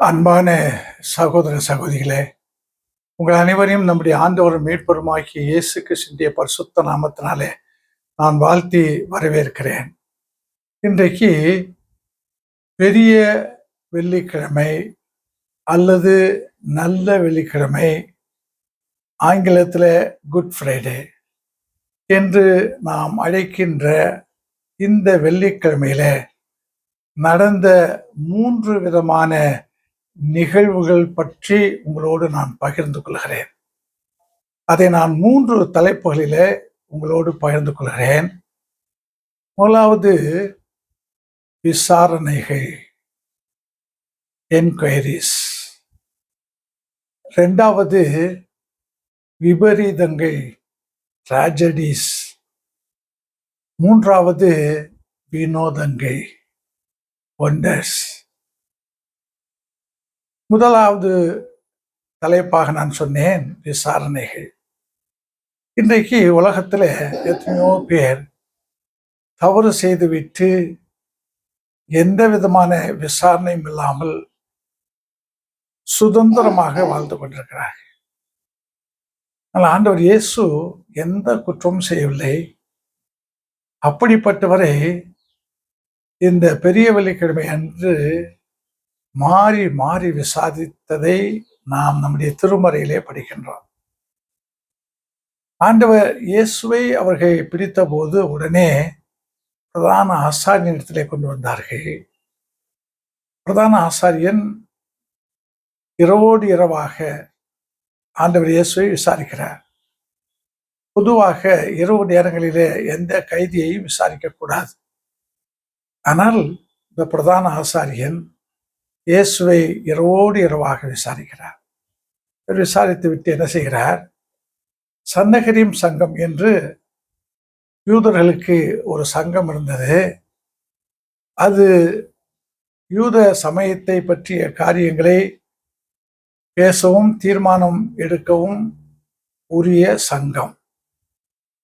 அன்பான சகோதர சகோதரிகளே, உங்கள் அனைவரையும் நம்முடைய ஆண்டவரும் மீட்பெருமாகிய இயேசு கிறிஸ்துவின் பரிசுத்த நாமத்தினாலே நான் வாழ்த்தி வரவேற்கிறேன். இன்றைக்கு பெரிய வெள்ளிக்கிழமை அல்லது நல்ல வெள்ளிக்கிழமை, ஆங்கிலத்தில் குட் ஃப்ரைடே என்று நாம் அழைக்கின்ற இந்த வெள்ளிக்கிழமையில நடந்த 3 விதமான நிகழ்வுகள் பற்றி உங்களோடு நான் பகிர்ந்து கொள்கிறேன். அதை நான் 3 தலைப்புகளிலே உங்களோடு பகிர்ந்து கொள்கிறேன். முதலாவது விசாரணைகள், என்கொயரிஸ். 2வது விபரீதங்கள், ட்ராஜடிஸ். 3வது வினோதங்கள், ஒண்டர்ஸ். முதலாவது தலைப்பாக நான் சொன்னேன் விசாரணைகள். இன்றைக்கு உலகத்தில் எத்தனையோ பேர் தவறு செய்துவிட்டு எந்த விதமான விசாரணையும் இல்லாமல் சுதந்திரமாக வாழ்ந்து கொண்டிருக்கிறார்கள். ஆனால் ஆண்டவர் இயேசு எந்த குற்றமும் செய்யவில்லை. அப்படிப்பட்டவரை இந்த பெரிய வெள்ளிக்கிழமை அன்று மாறி மாறி விசாரித்ததை நாம் நம்முடைய திருமறையிலே படிக்கின்றோம். ஆண்டவர் இயேசுவை அவர்கள் பிடித்த போது உடனே பிரதான ஆசாரியனிடத்திலே கொண்டு வந்தார்கள். பிரதான ஆசாரியன் இரவோடு இரவாக ஆண்டவர் இயேசுவை விசாரிக்கிறார். பொதுவாக இரவு நேரங்களிலே எந்த கைதியையும் விசாரிக்கக்கூடாது. ஆனால் இந்த பிரதான ஆசாரியன் இயேசுவை இரவோடு இரவாக விசாரிக்கிறார். விசாரித்து விட்டு என்ன செய்கிறார்? சன்னகரீம் சங்கம் என்று யூதர்களுக்கு ஒரு சங்கம் இருந்தது. அது யூத சமயத்தை பற்றிய காரியங்களை பேசவும் தீர்மானம் எடுக்கவும் உரிய சங்கம்.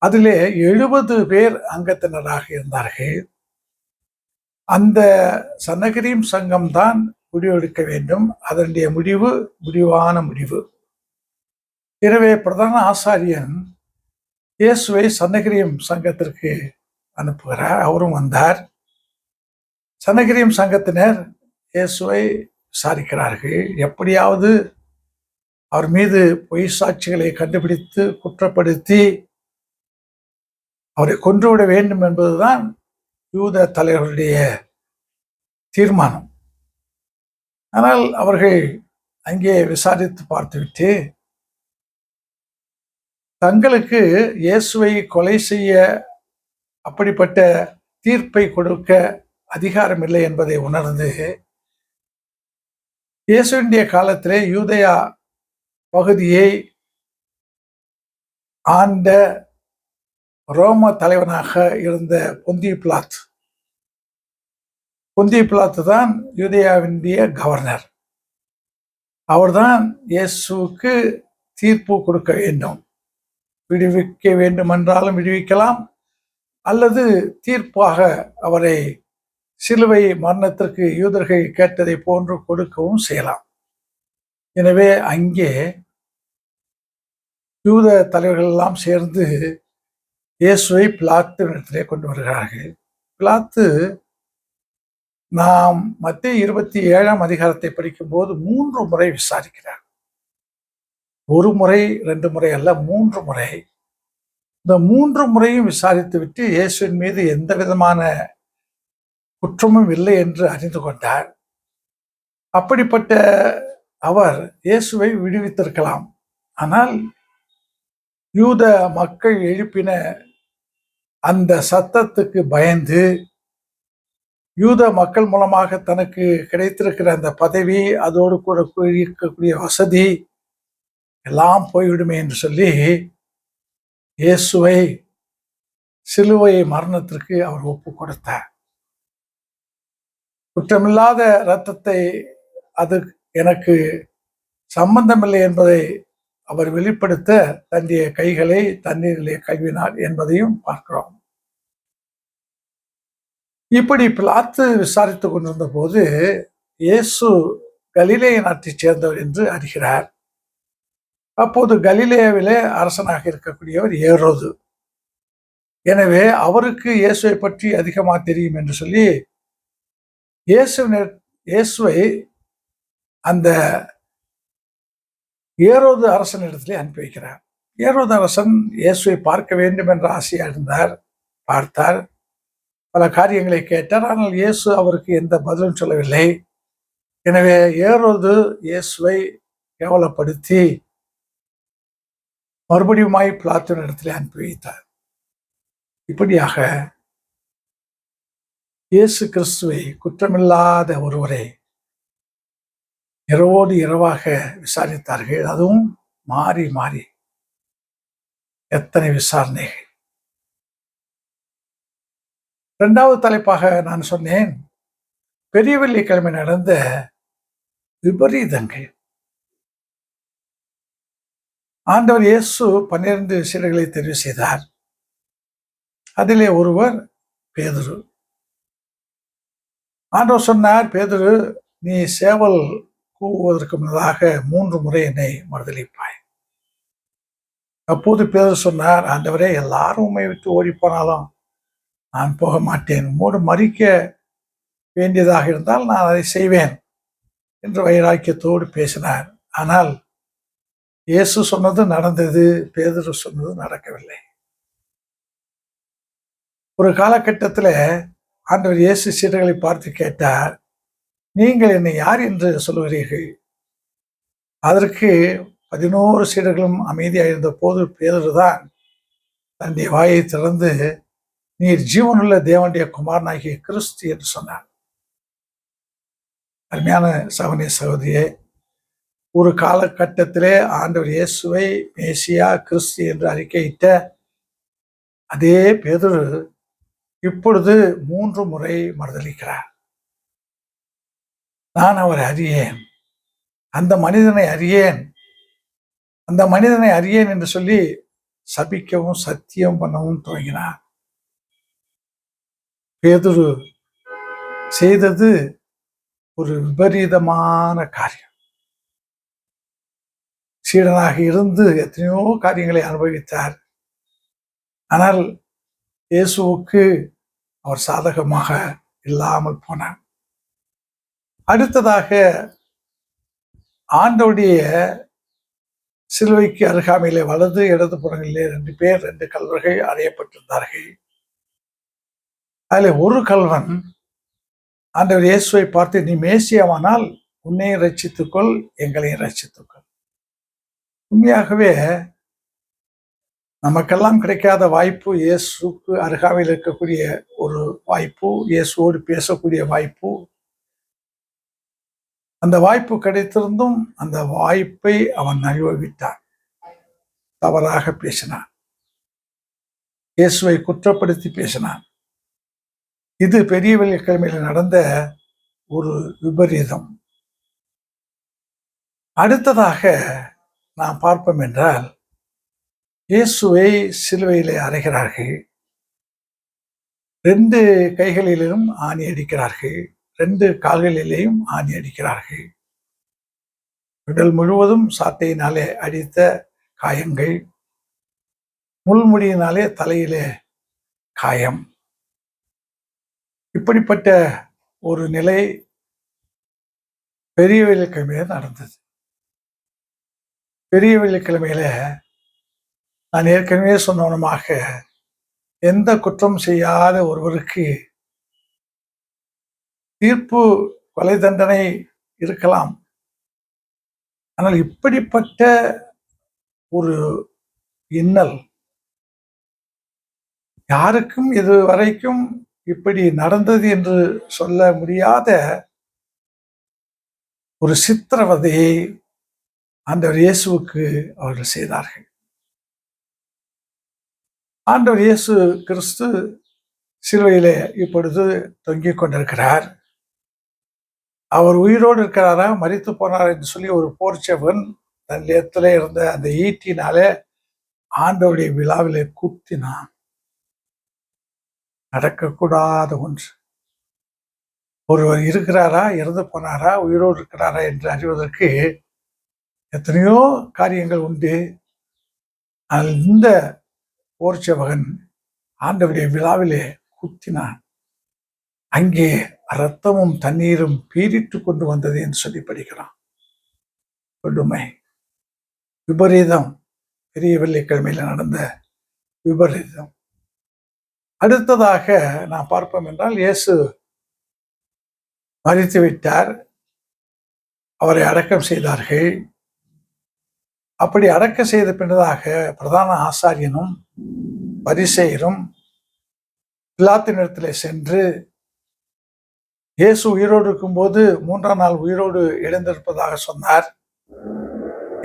அதிலே 70 பேர் அங்கத்தினராக இருந்தார்கள். அந்த சன்னகரீம் சங்கம்தான் முடிவெடுக்க வேண்டும். அதனுடைய முடிவான முடிவு. எனவே பிரதான ஆசாரியன் இயேசுவை சன்னகரீம் சங்கத்திற்கு அனுப்புகிறார். அவரும் வந்தார். சன்னகரீம் சங்கத்தினர் இயேசுவை விசாரிக்கிறார்கள். எப்படியாவது அவர் மீது பொய் சாட்சிகளை கண்டுபிடித்து குற்றப்படுத்தி அவரை கொன்றுவிட வேண்டும் என்பதுதான் யூத தலைவர்களுடைய தீர்மானம். ஆனால் அவர்கள் அங்கே விசாரித்து பார்த்துவிட்டு தங்களுக்கு இயேசுவை கொலை செய்ய அப்படிப்பட்ட தீர்ப்பை கொடுக்க அதிகாரம் இல்லை என்பதை உணர்ந்து இயேசுவினுடைய காலத்திலே யூதயா பகுதியை ஆண்ட ரோம தலைவனாக இருந்த பொந்திய பிலாத்து தான் யூதேயாவினுடைய கவர்னர். அவர்தான் இயேசுவுக்கு தீர்ப்பு கொடுக்க வேண்டும். விடுவிக்க வேண்டுமென்றாலும் விடுவிக்கலாம், அல்லது தீர்ப்பாக அவரை சிலுவை மரணத்திற்கு யூதர்கள் கேட்டதை போன்று கொடுக்கவும் செய்யலாம். எனவே அங்கே யூத தலைவர்கள் எல்லாம் சேர்ந்து இயேசுவை பிலாத்துவிடத்திலே கொண்டு வருகிறார்கள். பிலாத்து நாம் மத்தேயு 27ஆம் அதிகாரத்தை படிக்கும்போது 3 முறை விசாரிக்கிறார். 1 முறை 2 முறை அல்ல, 3 முறை. இந்த 3 முறையும் விசாரித்து விட்டு இயேசுவின் மீது எந்த விதமான குற்றமும் இல்லை என்று அறிந்து கொண்டார். அப்படிப்பட்ட அவர் இயேசுவை விடுவித்திருக்கலாம். ஆனால் யூத மக்கள் எழுப்பின அந்த சத்தத்துக்கு பயந்து, யூத மக்கள் மூலமாக தனக்கு கிடைத்திருக்கிற அந்த பதவி, அதோடு கூட இருக்கக்கூடிய வசதி எல்லாம் போய்விடுமே என்று சொல்லி இயேசுவை சிலுவை மரணத்திற்கு அவர் ஒப்பு கொடுத்தார். குற்றமில்லாத இரத்தத்தை, அது எனக்கு சம்பந்தமில்லை என்பதை அவர் வெளிப்படுத்த தன்னுடைய கைகளை தண்ணீரிலே கழுவினார் என்பதையும் பார்க்கிறோம். இப்படி பிலாத்து விசாரித்துக் கொண்டிருந்த போது இயேசு கலிலேய நாட்டைச் சேர்ந்தவர் என்று அறிகிறார். அப்போது கலிலேயாவிலே அரசனாக இருக்கக்கூடியவர் ஏரோது. எனவே அவருக்கு இயேசுவை பற்றி அதிகமாக தெரியும் என்று சொல்லி இயேசுவை அந்த ஏரோது அரசனிடத்திலே அனுப்பி வைக்கிறார். ஏரோது அரசன் இயேசுவை பார்க்க வேண்டும் என்ற ஆசையா இருந்தார். பார்த்தார், பல காரியங்களை கேட்டார். ஆனால் இயேசு அவருக்கு எந்த பதிலும் சொல்லவில்லை. எனவே ஏரோது இயேசுவை கேவலப்படுத்தி மறுபடியுமாய் பிலாத்துவின் இடத்திலே அனுப்பி வைத்தார். இப்படியாக இயேசு கிறிஸ்துவை குற்றமில்லாத ஒருவரை இரவோடு இரவாக விசாரித்தார்கள். அதுவும் மாறி மாறி எத்தனை விசாரணைகள். இரண்டாவது தலைப்பாக நான் சொன்னேன், பெரிய வெள்ளிக்கிழமை நடந்த விபரீதங்கள். ஆண்டவர் இயேசு 12 சீடர்களை தெரிவு செய்தார். அதிலே ஒருவர் பேதுரு. ஆண்டவர் சொன்னார், பேதுரு, நீ சேவல் கூவுவதற்கு முன்னதாக 3 முறை என்னை மறுதலிப்பாய். அப்போது பேதுரு சொன்னார், ஆண்டவரே, எல்லாரும் உம்மை விட்டு ஓடி போனாலும் நான் போக மாட்டேன். உம்மோடு மறிக்க வேண்டியதாக இருந்தால் நான் அதை செய்வேன் என்று வைராக்கியத்தோடு பேசினார். ஆனால் இயேசு சொன்னது நடந்தது, பேதுரு சொன்னது நடக்கவில்லை. ஒரு காலகட்டத்தில் ஆண்டவர் இயேசு சீடர்களை பார்த்து கேட்டார், நீங்கள் என்னை யார் என்று சொல்லுகிறீர்கள்? அதற்கு 11 சீடர்களும் அமைதியாக இருந்த போது பேதுரு தான் தன்னுடைய வாயை திறந்து, நீர் ஜீவனுள்ள தேவனுடைய குமாரனாகிய கிறிஸ்து என்று சொன்னார். அருமையான சகோதர சகோதரியே, ஒரு காலகட்டத்திலே ஆண்டவர் இயேசுவை மேசியா கிறிஸ்து என்று அறிக்கையிட்ட அதே பேதுரு இப்பொழுது 3 முறை மறுதலிக்கிறார். நான் அவரை அறியேன், அந்த மனிதனை அறியேன், அந்த மனிதனை அறியேன் என்று சொல்லி சபிக்கவும் சத்தியம் பண்ணவும் துவங்கினார். பேதுரு செய்தது ஒரு விபரீதமான காரியம். சீடனாக இருந்து எத்தனையோ காரியங்களை அனுபவித்தார். ஆனால் இயேசுவுக்கு அவர் சாதகமாக இல்லாமல் போனார். அடுத்ததாக ஆண்டவருடைய சிலுவைக்கு அருகாமையிலே வலது இடது புறங்களிலே 2 பேர் 2 கல்வர்கள் அறையப்பட்டிருந்தார்கள். அதில் ஒரு கல்வன் ஆண்டவர் இயேசுவை பார்த்து, நீ மேசியாவானால் உன்னையும் ரட்சித்துக்கொள், எங்களையும் ரட்சித்துக்கொள். உண்மையாகவே நமக்கெல்லாம் கிடைக்காத வாய்ப்பு, இயேசுக்கு அருகாமையில் இருக்கக்கூடிய ஒரு வாய்ப்பு, இயேசுவோடு பேசக்கூடிய வாய்ப்பு. அந்த வாய்ப்பு கிடைத்திருந்தும் அந்த வாய்ப்பை அவன் நழுவவிட்டான். தவறாக பேசினான், இயேசுவை குற்றப்படுத்தி பேசினான். இது பெரிய வெள்ளிக்கிழமையில் நடந்த ஒரு விபரீதம். அடுத்ததாக நாம் பார்ப்போம் என்றால், இயேசுவை சிலுவையிலே அறைகிறார்கள். 2 கைகளிலும் ஆணி அடிக்கிறார்கள், 2 கால்களிலேயும் ஆணி அடிக்கிறார்கள். உடல் முழுவதும் சாட்டையினாலே அடித்த காயங்கள், முள்முடியினாலே தலையிலே காயம். இப்படிப்பட்ட ஒரு நிலை பெரிய வெள்ளிக்கிழமையில நடந்தது. பெரிய வெள்ளிக்கிழமையில நான் ஏற்கனவே சொன்னவனமாக எந்த குற்றம் செய்யாத ஒருவருக்கு தீர்ப்பு, கொலை தண்டனை இருக்கலாம். ஆனால் இப்படிப்பட்ட ஒரு இன்னல் யாருக்கும் இதுவரைக்கும் இப்படி நடந்தது என்று சொல்ல முடியாத ஒரு சித்திரவதையை ஆண்டவர் இயேசுவுக்கு அவர்கள் செய்தார்கள். ஆண்டவர் இயேசு கிறிஸ்து சிலுவையிலே இப்பொழுது தொங்கிக் கொண்டிருக்கிறார். அவர் உயிரோடு இருக்கிறாரா, மரித்து போனார் என்று சொல்லி ஒரு போர்ச்சவன் தன் இடத்துல இருந்த அந்த ஈட்டினாலே ஆண்டவருடைய விழாவிலே குத்தினான். நடக்கக்கூடாத ஒன்று. ஒருவர் இருக்கிறாரா, இறந்து போனாரா, உயிரோடு இருக்கிறாரா என்று அறிவதற்கு எத்தனையோ காரியங்கள் உண்டு. அதில் இந்த போர்ச்சவகன் ஆண்டவருடைய விழாவிலே குத்தினான். அங்கே இரத்தமும் தண்ணீரும் பீரிட்டு கொண்டு வந்தது என்று சொல்லி படிக்கிறான். கொடுமை, விபரீதம், பெரிய வெள்ளிக்கிழமையில் நடந்த விபரீதம். அடுத்ததாக நான் பார்ப்போம் என்றால், இயேசு மரித்து விட்டார், அவரை அடக்கம் செய்தார்கள். அப்படி அடக்கம் செய்த பின்னதாக பிரதான ஆசாரியனும் பரிசேயரும் பிலாத்தினிடத்திலே சென்று, இயேசு உயிரோடு இருக்கும்போது 3ஆம் நாள் உயிரோடு எழுந்திருப்பதாக சொன்னார்.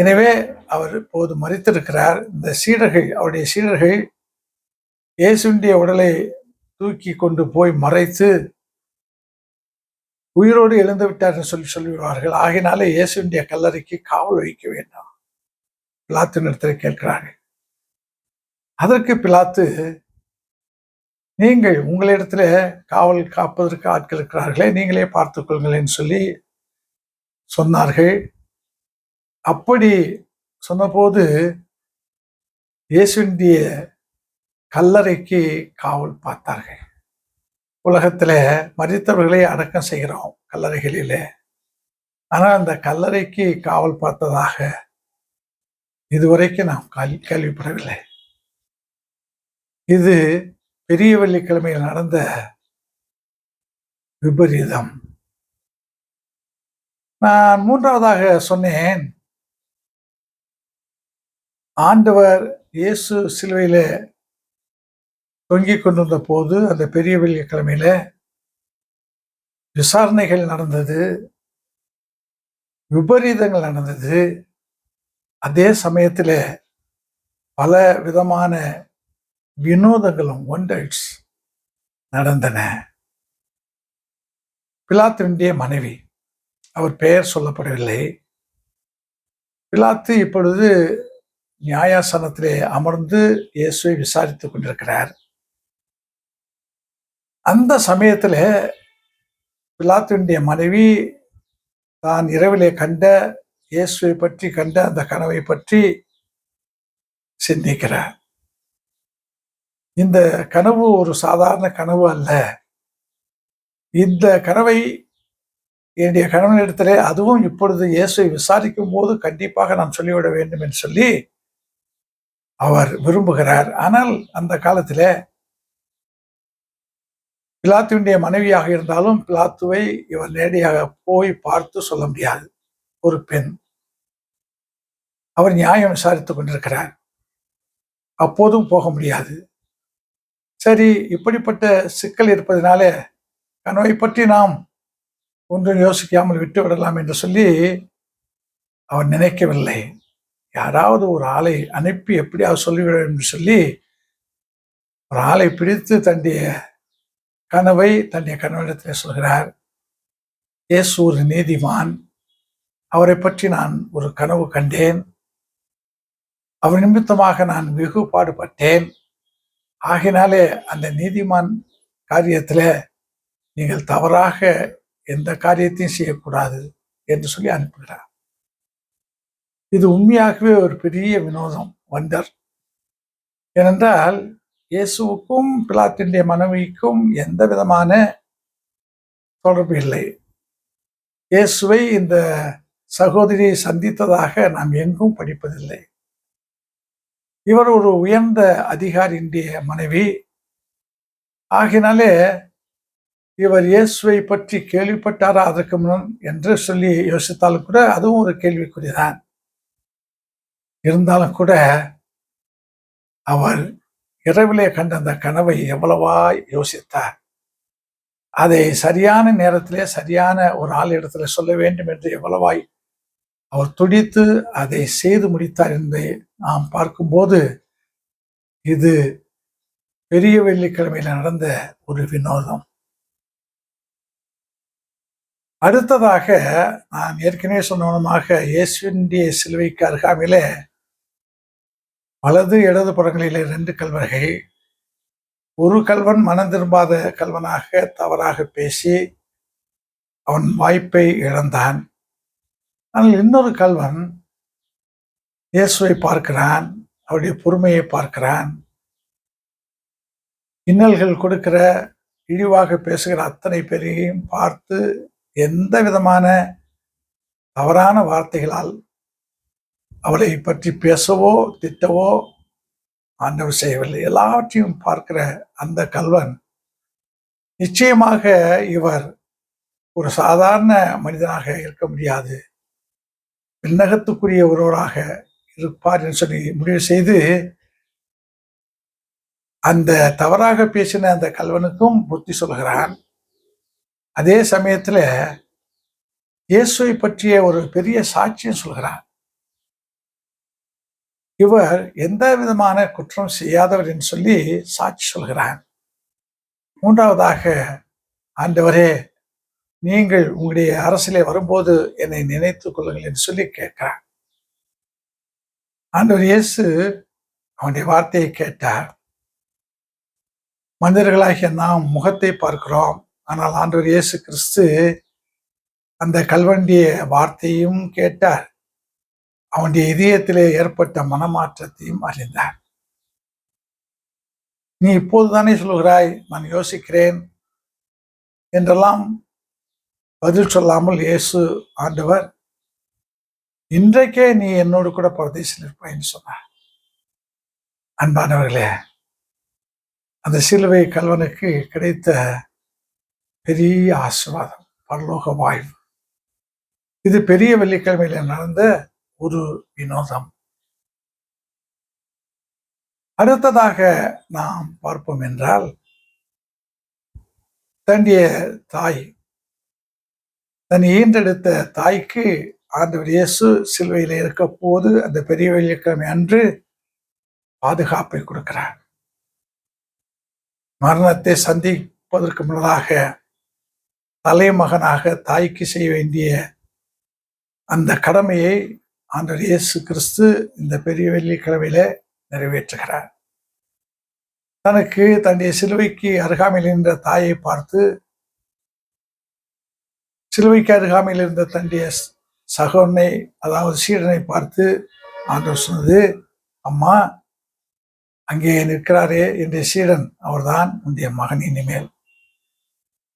எனவே அவர் இப்போது மரித்திருக்கிறார். இந்த சீடர்கள், அவருடைய சீடர்கள் இயேசுடைய உடலை தூக்கி கொண்டு போய் மறைத்து உயிரோடு எழுந்து விட்டார் என்று சொல்லிவிடுவார்கள். ஆகினாலே இயேசுடைய கல்லறைக்கு காவல் வைக்க வேண்டாம் பிலாத்தினிடத்தில் கேட்கிறார்கள். அதற்கு பிலாத்து, நீங்கள் உங்களிடத்துல காவல் காப்பதற்கு ஆட்கள் இருக்கிறார்களே, நீங்களே பார்த்துக் கொள்ளுங்களேன்னு சொல்லி சொன்னார்கள். அப்படி சொன்னபோது இயேசுடைய கல்லறைக்கு காவல் பார்த்தார்கள். உலகத்துல மரித்தவர்களை அடக்கம் செய்கிறோம் கல்லறைகளிலே. ஆனால் அந்த கல்லறைக்கு காவல் பார்த்ததாக இதுவரைக்கும் நாம் கேள்விப்படவில்லை. இது பெரிய வெள்ளிக்கிழமையில் நடந்த விபரீதம். நான் 3வதாக சொன்னேன், ஆண்டவர் இயேசு சிலுவையிலே தொங்கிக் கொண்டிருந்த போது அந்த பெரிய வெள்ளிக்கிழமையில விசாரணைகள் நடந்தது, விபரீதங்கள் நடந்தது. அதே சமயத்தில் பல விதமான வினோதங்களும் ஒண்டர்ஸ் நடந்தன. பிலாத்தினுடைய மனைவி, அவர் பெயர் சொல்லப்படவில்லை, பிலாத்து இப்பொழுது நியாயாசனத்திலே அமர்ந்து இயேசுவை விசாரித்துக் கொண்டிருக்கிறார். அந்த சமயத்தில் பிலாத்துடைய மனைவி தான் இரவிலே கண்ட இயேசுவை பற்றி கண்ட அந்த கனவை பற்றி சிந்திக்கிறார். இந்த கனவு ஒரு சாதாரண கனவு அல்ல. இந்த கனவை என்னுடைய கணவனிடத்திலே, அதுவும் இப்பொழுது இயேசுவை விசாரிக்கும் போது கண்டிப்பாக நான் சொல்லிவிட வேண்டும் என்று சொல்லி அவர் விரும்புகிறார். ஆனால் அந்த காலத்தில் பிலாத்துடைய மனைவியாக இருந்தாலும் பிலாத்துவை இவர் நேரடியாக போய் பார்த்து சொல்ல முடியாது. ஒரு பெண், அவர் நியாயம் விசாரித்துக் கொண்டிருக்கிறார், அப்போதும் போக முடியாது. சரி, இப்படிப்பட்ட சிக்கல் இருப்பதனால கனவை பற்றி நாம் ஒன்றும் யோசிக்காமல் விட்டு விடலாம் என்று சொல்லி அவர் நினைக்கவில்லை. யாராவது ஒரு ஆளை அனுப்பி எப்படியாவது சொல்லிவிட என்று சொல்லி ஒரு ஆளை பிடித்து தன்னுடைய கனவை தன்னுடைய கணவனிடத்தில் சொல்கிறார். இயேசு ஒரு நீதிமான், அவரை பற்றி நான் ஒரு கனவு கண்டேன், அவர் நிமித்தமாக நான் வெகு பாடுபட்டேன், ஆகினாலே அந்த நீதிமான் காரியத்தில் நீங்கள் தவறாக எந்த காரியத்தையும் செய்யக்கூடாது என்று சொல்லி அனுப்புகிறார். இது உண்மையாகவே ஒரு பெரிய வினோதம், வண்டர். ஏனென்றால் இயேசுவுக்கும் பிலாத்தினுடைய மனைவிக்கும் எந்த விதமான தொடர்பு இல்லை. இயேசுவை இந்த சகோதரியை சந்தித்ததாக நாம் எங்கும் படிப்பதில்லை. இவர் ஒரு உயர்ந்த அதிகாரியினுடைய மனைவி, ஆகினாலே இவர் இயேசுவை பற்றி கேள்விப்பட்டாரா அதற்கு முன் என்று சொல்லி யோசித்தாலும் கூட அதுவும் ஒரு கேள்விக்குறிதான். இருந்தாலும் கூட அவர் இரவிலே கண்ட அந்த கனவை எவ்வளவா யோசித்தார். அதை சரியான நேரத்திலே சரியான ஒரு ஆள் இடத்துல சொல்ல வேண்டும் என்று எவ்வளவாய் அவர் துடித்து அதை செய்து முடித்தார் என்பதை நாம் பார்க்கும்போது இது பெரிய வெள்ளிக்கிழமையில் நடந்த ஒரு வினோதம். அடுத்ததாக நான் ஏற்கனவே சொன்னவனமாக இயேசுவினுடைய சிலுவைக்கு அருகாமையிலே வலது இடது புறங்களிலே 2 கல்வர்கள். ஒரு கல்வன் மனம் திரும்பாத கல்வனாக தவறாக பேசி அவன் வாய்ப்பை இழந்தான். ஆனால் இன்னொரு கள்வன் இயேசுவை பார்க்கிறான், அவருடைய பொறுமையை பார்க்கிறான். இன்னல்கள் கொடுக்கிற, இழிவாக பேசுகிற அத்தனை பேரையும் பார்த்து எந்த விதமான தவறான வார்த்தைகளால் அவளை பற்றி பேசவோ திட்டவோ ஆண்டவர் செய்யவில்லை. எல்லாவற்றையும் பார்க்கிற அந்த கள்வன் நிச்சயமாக இவர் ஒரு சாதாரண மனிதனாக இருக்க முடியாது, விண்ணகத்துக்குரிய ஒருவராக இருப்பார் என்று சொல்லி முடிவு செய்து அந்த தவறாக பேசின அந்த கள்வனுக்கும் புத்தி சொல்கிறான். அதே சமயத்துல இயேசுவை பற்றிய ஒரு பெரிய சாட்சியம் சொல்கிறான். இவர் எந்த விதமான குற்றம் செய்யாதவர் என்று சொல்லி சாட்சி சொல்கிறான். மூன்றாவதாக, ஆண்டவரே, நீங்கள் உங்களுடைய அரசிலே வரும்போது என்னை நினைத்துக் கொள்ளுங்கள் என்று சொல்லி கேட்கிறார். ஆண்டவர் இயேசு அவனுடைய வார்த்தையை கேட்டார். மனிதர்களாகிய நாம் முகத்தை பார்க்கிறோம், ஆனால் ஆண்டவர் இயேசு கிறிஸ்து அந்த கல்வனுடைய வார்த்தையும் கேட்டார், அவனுடைய இதயத்திலே ஏற்பட்ட மனமாற்றத்தையும் அறிந்தார். நீ இப்போதுதானே சொல்கிறாய், நான் யோசிக்கிறேன் என்றெல்லாம் பதில் சொல்லாமல் இயேசு ஆண்டவர், இன்றைக்கே நீ என்னோடு கூட பரதேசில் இருப்பாய்ன்னு சொன்னார். அன்பானவர்களே, அந்த சிலுவை கல்வனுக்கு கிடைத்த பெரிய ஆசீர்வாதம், பரலோக வாழ்வு. இது பெரிய வெள்ளிக்கிழமையில நடந்த ஒரு வினோதம். அடுத்ததாக நாம் பார்ப்போம் என்றால், தன்னுடைய தாய், தன் ஈன்றெடுத்த தாய்க்கு ஆண்டவர் இயேசு சிலுவையில் இருக்க போது அந்த பெரிய வெள்ளிக்கிழமை அன்று பாதுகாப்பை கொடுக்கிறார். மரணத்தை சந்திப்பதற்கு முன்னதாக தலைமகனாக தாய்க்கு செய்ய வேண்டிய அந்த கடமையை ஆண்டவர் இயேசு கிறிஸ்து இந்த பெரிய வெள்ளிக்கிழமையில நிறைவேற்றுகிறார். தனக்கு தன்னுடைய சிலுவைக்கு அருகாமையில் இருந்த தாயை பார்த்து, சிலுவைக்கு அருகாமையில் இருந்த தன்னுடைய சகோதரனை, அதாவது சீடனை பார்த்து ஆண்டவர் சொன்னது, அம்மா, அங்கே நிற்கிறாரே என்னுடைய சீடன், அவர்தான் உன்னுடைய மகன் இனிமேல்.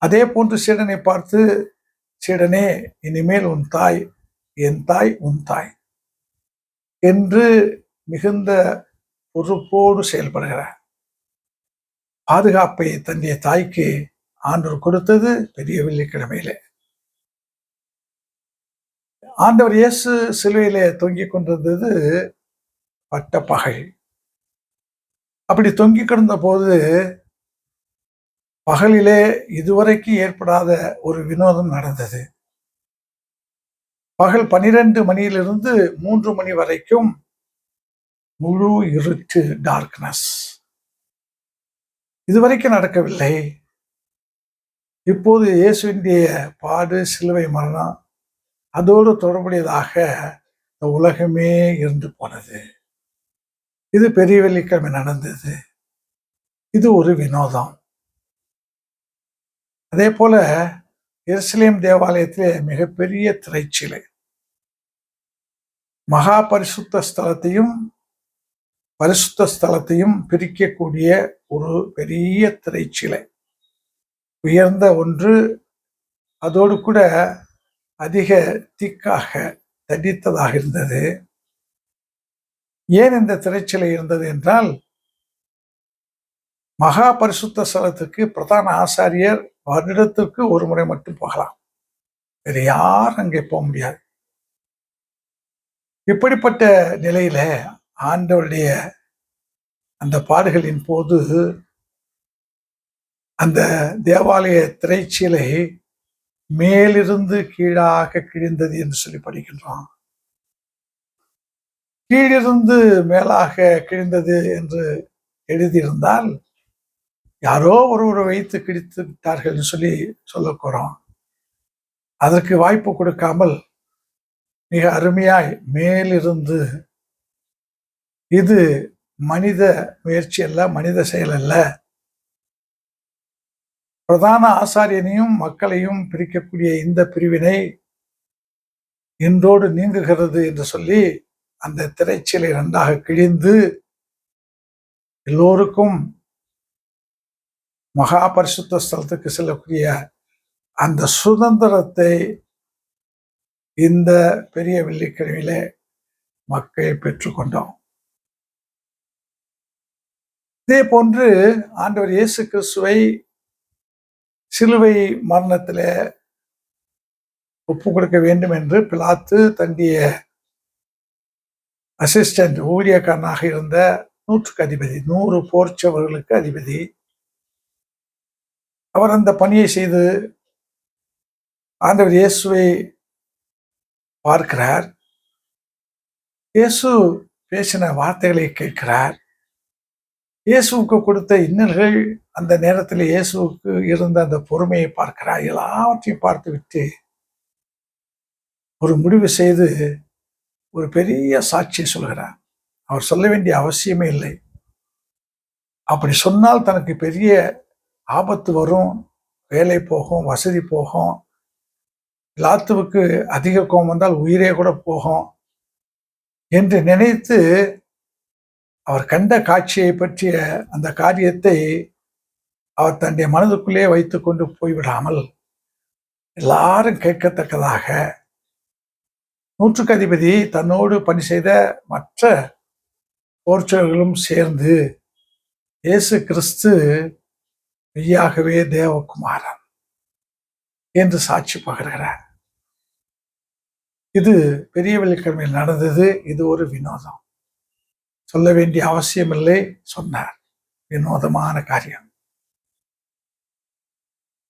அதே போன்று சீடனை பார்த்து, சீடனே, இனிமேல் உன் தாய் என் தாய், உன் தாய் என்று மிகுந்த பொறுப்போடு செயல்படுகிறார். பாதுகாப்பை தன்னுடைய தாய்க்கு ஆண்டவர் கொடுத்தது பெரிய வெள்ளிக்கிழமையிலே. ஆண்டவர் இயேசு சிலுவையிலே தொங்கிக் கொண்டிருந்தது பட்ட பகல். அப்படி தொங்கிக் கிடந்த போது பகலிலே இதுவரைக்கு ஏற்படாத ஒரு வினோதம் நடந்தது. பகல் 12 மணியிலிருந்து 3 மணி வரைக்கும் முழு இருட்டு, டார்க்னஸ். இதுவரைக்கும் நடக்கவில்லை. இப்போது இயேசுவினுடைய பாடு, சிலுவை மரணம், அதோடு தொடர்புடையதாக இந்த உலகமே இருந்து போனது. இது பெரிய வெள்ளிக்கிழமை நடந்தது. இது ஒரு வினோதம். அதே போல எருசலேம் தேவாலயத்திலே மிகப்பெரிய திரைச்சிலை, மகா பரிசுத்த ஸ்தலத்தையும் பரிசுத்த ஸ்தலத்தையும் பிரிக்கக்கூடிய ஒரு பெரிய திரைச்சிலை, உயர்ந்த ஒன்று, அதோடு கூட அதிக திக்காக தடித்ததாக இருந்தது. ஏன் இந்த திரைச்சிலை இருந்தது என்றால், மகா பரிசுத்த ஸ்தலத்துக்கு பிரதான ஆசாரியர் வருடத்திற்கு ஒரு முறை மட்டும் போகலாம், வேறு யாரும் அங்கே போக முடியாது. இப்படிப்பட்ட நிலையில ஆண்டவருடைய அந்த பாடுகளின் போது அந்த தேவாலய திரைச்சீலை மேலிருந்து கீழாக கிழிந்தது என்று சொல்லி படிக்கின்றோம். கீழிருந்து மேலாக கிழிந்தது என்று எழுதியிருந்தால் யாரோ ஒருவரை வைத்து கிழித்து விட்டார்கள் என்று சொல்லி சொல்லக்கூறோம். அதற்கு வாய்ப்பு கொடுக்காமல் மிக அருமையாய் மேலிருந்து, இது மனித முயற்சி அல்ல, மனித செயல் அல்ல, பிரதான ஆசாரியனையும் மக்களையும் பிரிக்கக்கூடிய இந்த பிரிவினை இன்றோடு நீங்குகிறது என்று சொல்லி அந்த திரைச்சீலை இரண்டாக கிழிந்து எல்லோருக்கும் மகா பரிசுத்த ஸ்தலத்துக்கு செல்லக்கூடிய அந்த சுதந்திரத்தை இந்த பெரிய வெள்ளிக்கிழமையிலே மக்கள் பெற்றுக்கொண்டோம். இதே போன்று ஆண்டவர் இயேசு கிறிஸ்துவை சிலுவை மரணத்திலே ஒப்பு கொடுக்க வேண்டும் என்று பிலாத்து தன்னுடைய அசிஸ்டன்ட் ஊழியக்காரனாக இருந்த 100க்கு அதிபதி, 100 போர்ச்சவர்களுக்கு அதிபதி, அவர் அந்த பணியை செய்து ஆண்டவர் இயேசுவை பார்க்கிறார். இயேசு பேசின வார்த்தைகளை கேட்கிறார். இயேசுவுக்கு கொடுத்த இன்னல்கள், அந்த நேரத்தில் இயேசுவுக்கு இருந்த அந்த பொறுமையை பார்க்கிறார். எல்லாவற்றையும் பார்த்து விட்டு ஒரு முடிவு செய்து ஒரு பெரிய சாட்சியை சொல்கிறார். அவர் சொல்ல வேண்டிய அவசியமே இல்லை. அப்படி சொன்னால் தனக்கு பெரிய ஆபத்து வரும், வேலை போகும், வசதி போகும், பிலாத்துவுக்கு அதிக கோபம் வந்தால் உயிரே கூட போகும் என்று நினைத்து அவர் கண்ட காட்சியை பற்றிய அந்த காரியத்தை அவர் தன்னுடைய மனதுக்குள்ளே வைத்துக் கொண்டு போய்விடாமல் எல்லாரும் கேட்கத்தக்கதாக 100க்கு அதிபதி தன்னோடு பணி செய்த மற்ற போர்ச்சவர்களும் சேர்ந்து இயேசு கிறிஸ்து மெய்யாகவே தேவகுமாரன் என்று சாட்சி பகர்கிறார். இது பெரிய வெள்ளிக்கிழமையில் நடந்தது. இது ஒரு வினோதம், சொல்ல வேண்டிய அவசியமில்லை, சொன்னார். வினோதமான காரியம்.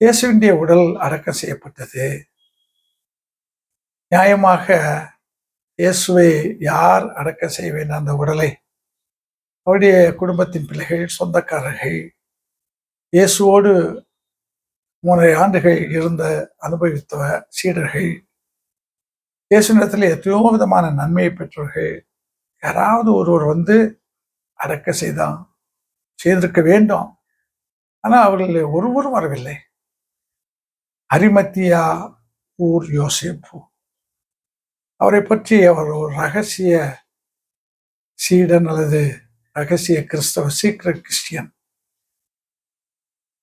இயேசுவினுடைய உடல் அடக்கம் செய்யப்பட்டது. நியாயமாக இயேசுவை யார் அடக்கம் செய்ய வேண்டும்? அந்த உடலை அவருடைய குடும்பத்தின் பிள்ளைகள், சொந்தக்காரர்கள், இயேசுவோடு 3 ஆண்டுகள் இருந்த அனுபவித்த சீடர்கள், இயேசுவிடத்தில் எத்தனையோ விதமான நன்மையை பெற்றவர்கள், யாராவது ஒருவர் வந்து அடக்க செய்திருக்க வேண்டும். ஆனால் அவர்கள் ஒருவரும் வரவில்லை. அரிமத்தியா ஊர் யோசேப்பு, அவரை பற்றி அவர் ஒரு ரகசிய சீடன் அல்லது ரகசிய கிறிஸ்தவ, சீக்ரெட் கிறிஸ்டியன்,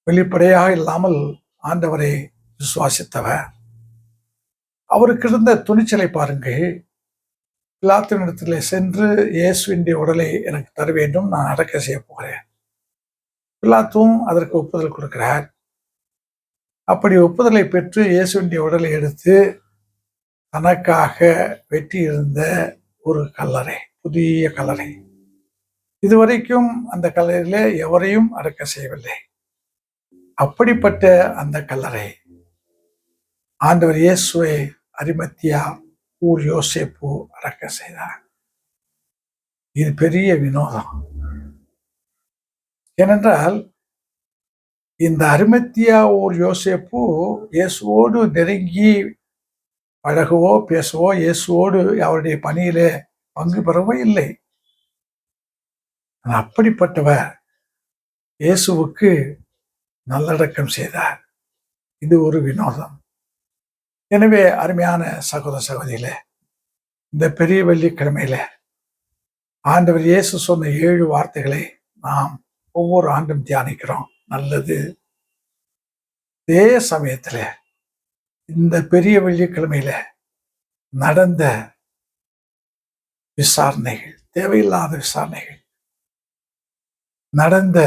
வெளிப்படையாக இல்லாமல் ஆண்டவரை விசுவாசித்தவர். அவருக்கு இருந்த துணிச்சலை பாருங்கள். பிலாத்துவினிடத்திலே சென்று இயேசுவினுடைய உடலை எனக்கு தர வேண்டும், நான் அடக்கம் செய்ய போகிறேன். பிலாத்தும் அதற்கு ஒப்புதல் கொடுக்கிறார். அப்படி ஒப்புதலை பெற்று இயேசுவினுடைய உடலை எடுத்து தனக்காக வெட்டி இருந்த ஒரு கல்லறை, புதிய கல்லறை, இதுவரைக்கும் அந்த கல்லறையிலே எவரையும் அடக்கம் செய்யவில்லை. அப்படிப்பட்ட அந்த கல்லறை ஆண்டவர் இயேசுவை அரிமத்தியா ஊர் யோசேப்பு அடக்கம் செய்தார். இது பெரிய வினோதம். ஏனென்றால் இந்த அரிமத்தியா ஊர் யோசேப்பு இயேசுவோடு நெருங்கி பழகவோ பேசவோ, இயேசுவோடு அவருடைய பணியிலே பங்கு பெறவோ இல்லை. அப்படிப்பட்டவர் இயேசுவுக்கு நல்லடக்கம் செய்தார். இது ஒரு வினோதம். எனவே அருமையான சகோதர சகோதரிகளே, இந்த பெரிய வெள்ளிக்கிழமையில ஆண்டவர் இயேசு சொன்ன 7 வார்த்தைகளை நாம் ஒவ்வொரு ஆண்டும் தியானிக்கிறோம். நல்லது. அதே சமயத்துல இந்த பெரிய வெள்ளிக்கிழமையில நடந்த விசாரணைகள், தேவையில்லாத விசாரணைகள், நடந்த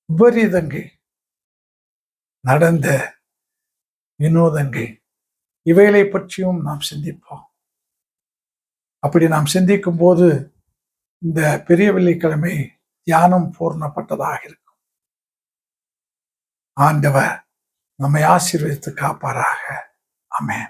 விபரீதங்கள், நடந்த வினோதங்கள், இவைகளை பற்றியும் நாம் சிந்திப்போம். அப்படி நாம் சிந்திக்கும் போது இந்த பெரிய வெள்ளிக்கிழமை தியானம் பூர்ணப்பட்டதாக இருக்கும். ஆண்டவர் நம்மை ஆசீர்வதித்து காப்பாராக. ஆமென்.